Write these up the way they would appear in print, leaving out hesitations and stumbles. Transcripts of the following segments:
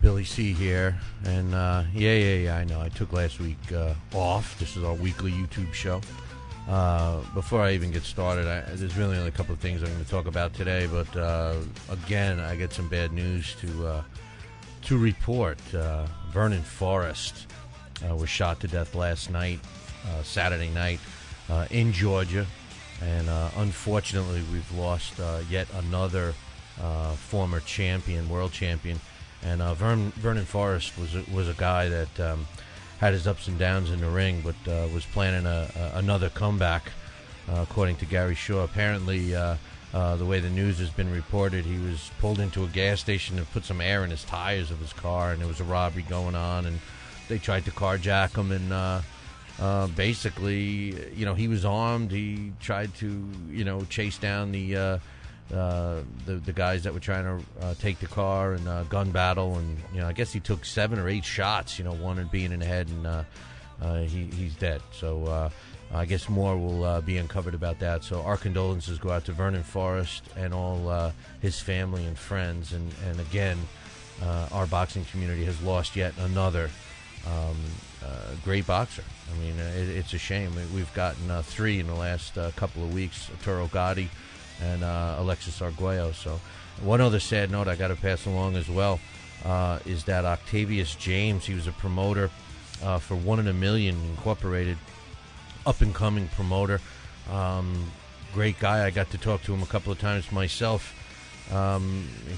Billy C here, and yeah, I know. I took last week off. This is our weekly YouTube show. Before I even get started, there's really only a couple of things I'm going to talk about today, but again, I get some bad news to report. Vernon Forrest was shot to death last night, Saturday night, in Georgia, and unfortunately, we've lost yet another former champion, world champion. And Vernon Forrest was a guy that had his ups and downs in the ring, but was planning another comeback, according to Gary Shaw. Apparently, the way the news has been reported, he was pulled into a gas station and put some air in his tires of his car, and there was a robbery going on, and they tried to carjack him, and basically, he was armed. He tried to, chase down the guys that were trying to take the car, and gun battle, and I guess he took 7 or 8 shots, one being in the head, and he's dead. So I guess more will be uncovered about that. So our condolences go out to Vernon Forrest and all his family and friends, and again, our boxing community has lost yet another great boxer. I mean, it's a shame. We've gotten 3 in the last couple of weeks: Arturo Gotti and Alexis Arguello. So one other sad note I got to pass along as well is that Octavius James, he was a promoter for 1 in a Million Incorporated, up-and-coming promoter. Great guy. I got to talk to him a couple of times myself.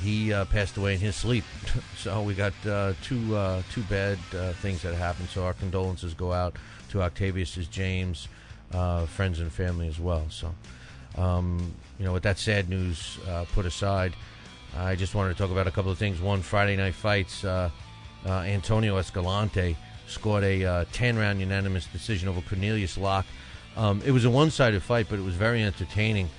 He passed away in his sleep. So we got two bad things that happened. So our condolences go out to Octavius James, friends and family as well. So with that sad news put aside, I just wanted to talk about a couple of things. One, Friday Night Fights, Antonio Escalante scored a 10-round unanimous decision over Cornelius Locke. It was a one-sided fight, but it was very entertaining.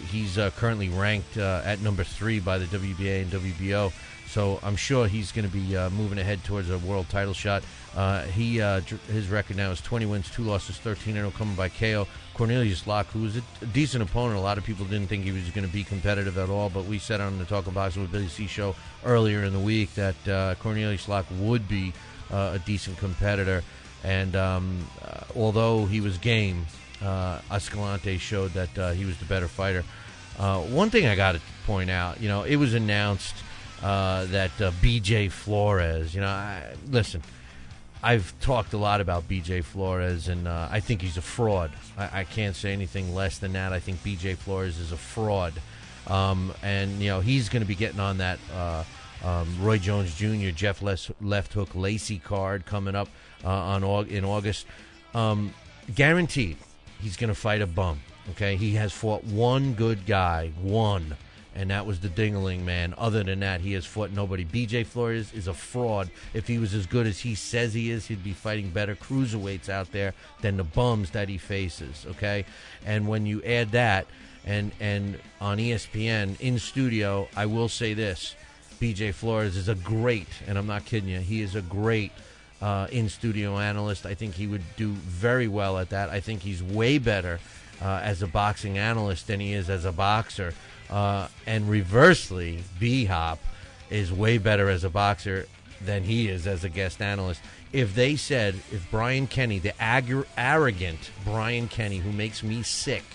He's currently ranked at number 3 by the WBA and WBO, so I'm sure he's going to be moving ahead towards a world title shot. His record now is 20 wins, 2 losses, 13-0, coming by KO. Cornelius Locke, who was a decent opponent. A lot of people didn't think he was going to be competitive at all, but we said on the Talkin Boxing with Billy C show earlier in the week that Cornelius Locke would be a decent competitor, and although he was game, Escalante showed that he was the better fighter. One thing I got to point out, it was announced that BJ Flores, listen, I've talked a lot about BJ Flores, and I think he's a fraud. I can't say anything less than that. I think BJ Flores is a fraud. And he's going to be getting on that Roy Jones Jr., Jeff Left Hook Lacey card coming up in August. Guaranteed he's going to fight a bum. Okay, he has fought one good guy, and that was the Dingaling Man. Other than that, he has fought nobody. BJ Flores is a fraud. If he was as good as he says he is, he'd be fighting better cruiserweights out there than the bums that he faces, okay? And when you add that, and on ESPN, in studio, I will say this, BJ Flores is a great, and I'm not kidding you, he is a great in-studio analyst. I think he would do very well at that. I think he's way better as a boxing analyst than he is as a boxer. And reversely, B-Hop is way better as a boxer than he is as a guest analyst. If Brian Kenny, the arrogant Brian Kenny, who makes me sick,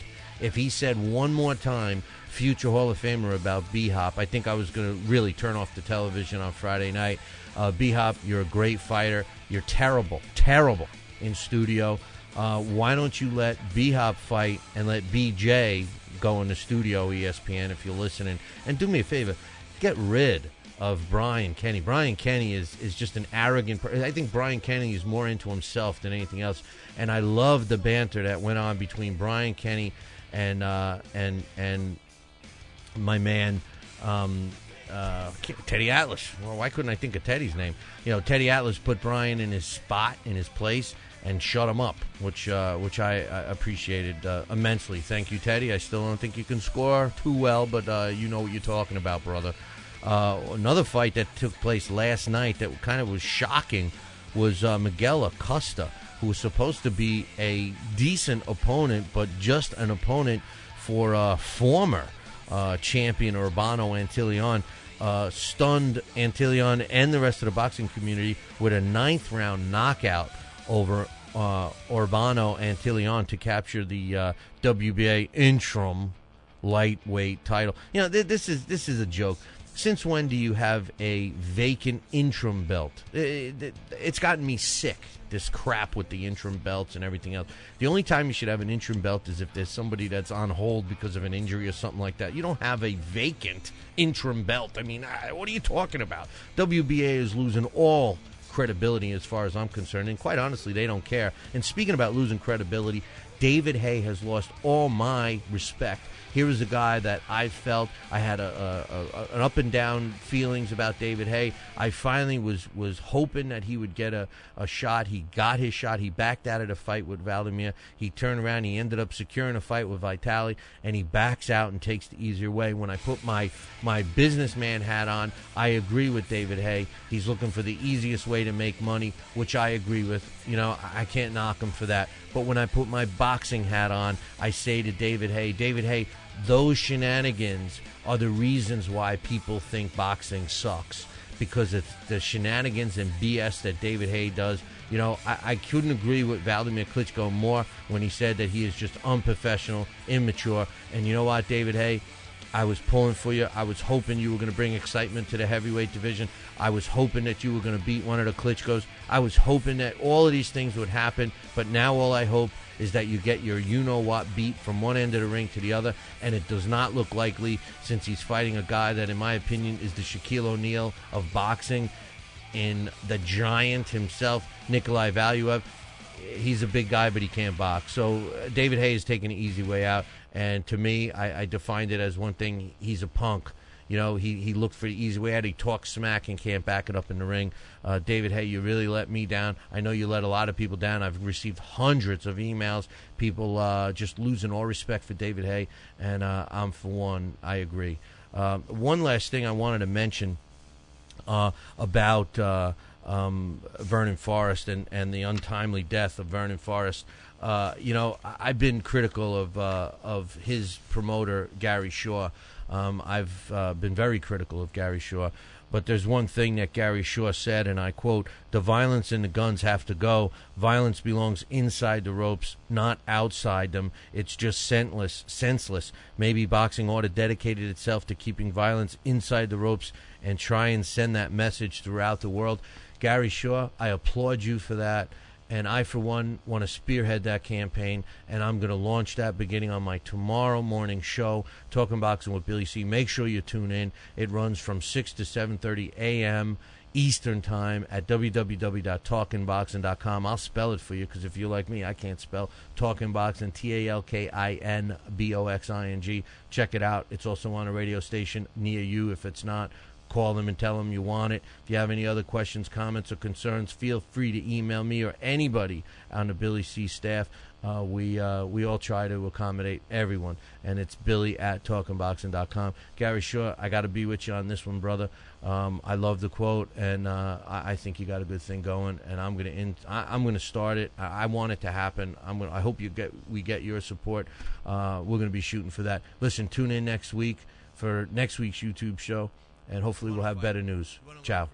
if he said one more time future Hall of Famer about B-Hop, I think I was going to really turn off the television on Friday night. B-Hop, you're a great fighter. You're terrible in studio. Why don't you let B-Hop fight and let BJ go in the studio, ESPN, if you're listening? And do me a favor, get rid of Brian Kenny. Brian Kenny is just an arrogant person. I think Brian Kenny is more into himself than anything else. And I love the banter that went on between Brian Kenny and my man Teddy Atlas. Well, why couldn't I think of Teddy's name? Teddy Atlas put Brian in his spot, in his place, and shut him up, which I appreciated immensely. Thank you, Teddy. I still don't think you can score too well, but you know what you're talking about, brother. Another fight that took place last night that kind of was shocking was Miguel Acosta, who was supposed to be a decent opponent, but just an opponent for former champion Urbano Antillon. stunned Antilion and the rest of the boxing community with a 9th-round knockout over Urbano Antilion to capture the WBA interim lightweight title. You know, this is a joke. Since when do you have a vacant interim belt? It's gotten me sick, this crap with the interim belts and everything else. The only time you should have an interim belt is if there's somebody that's on hold because of an injury or something like that. You don't have a vacant interim belt. I mean, what are you talking about? WBA is losing all credibility as far as I'm concerned, and quite honestly, they don't care. And speaking about losing credibility, David Haye has lost all my respect. Here is a guy that I felt I had an up and down feelings about David Haye. I finally was hoping that he would get a shot. He got his shot. He backed out of the fight with Vladimir. He turned around. He ended up securing a fight with Vitali, and he backs out and takes the easier way. When I put my businessman hat on, I agree with David Haye. He's looking for the easiest way to make money, which I agree with. You know, I can't knock him for that. But when I put my boxing hat on, I say to David Haye, those shenanigans are the reasons why people think boxing sucks, because it's the shenanigans and BS that David Haye does. You know, I couldn't agree with Vladimir Klitschko more when he said that he is just unprofessional, immature. And you know what, David Haye? I was pulling for you. I was hoping you were going to bring excitement to the heavyweight division. I was hoping that you were going to beat one of the Klitschkos. I was hoping that all of these things would happen. But now all I hope is that you get your you-know-what beat from one end of the ring to the other, and it does not look likely since he's fighting a guy that, in my opinion, is the Shaquille O'Neal of boxing, in the giant himself, Nikolai Valuev. He's a big guy, but he can't box. So David Haye is taking the easy way out, and to me, I defined it as one thing: he's a punk. You know, he looked for the easy way out. He talks smack and can't back it up in the ring. David Haye, you really let me down. I know you let a lot of people down. I've received hundreds of emails, people just losing all respect for David Haye, and I'm, for one, I agree. One last thing I wanted to mention about Vernon Forrest and the untimely death of Vernon Forrest. You know, I've been critical of his promoter, Gary Shaw. I've been very critical of Gary Shaw, but there's one thing that Gary Shaw said, and I quote, "The violence and the guns have to go. Violence belongs inside the ropes, not outside them. It's just senseless. Maybe boxing ought to dedicate itself to keeping violence inside the ropes and try and send that message throughout the world." Gary Shaw, I applaud you for that. And I, for one, want to spearhead that campaign, and I'm going to launch that beginning on my tomorrow morning show, Talking Boxing with Billy C. Make sure you tune in. It runs from 6 to 7:30 a.m. Eastern Time at www.talkinboxing.com. I'll spell it for you, because if you're like me, I can't spell Talkin Boxing, TALKINBOXING. Check it out. It's also on a radio station near you. If it's not, call them and tell them you want it. If you have any other questions, comments, or concerns, feel free to email me or anybody on the Billy C staff. We all try to accommodate everyone, and it's billy@talkinboxing.com. Gary Shaw, I got to be with you on this one, brother. I love the quote, and I think you got a good thing going, and I'm gonna start it. I want it to happen. I hope we get your support. We're gonna be shooting for that. Listen, tune in next week for next week's YouTube show, and hopefully we'll have better news. Ciao.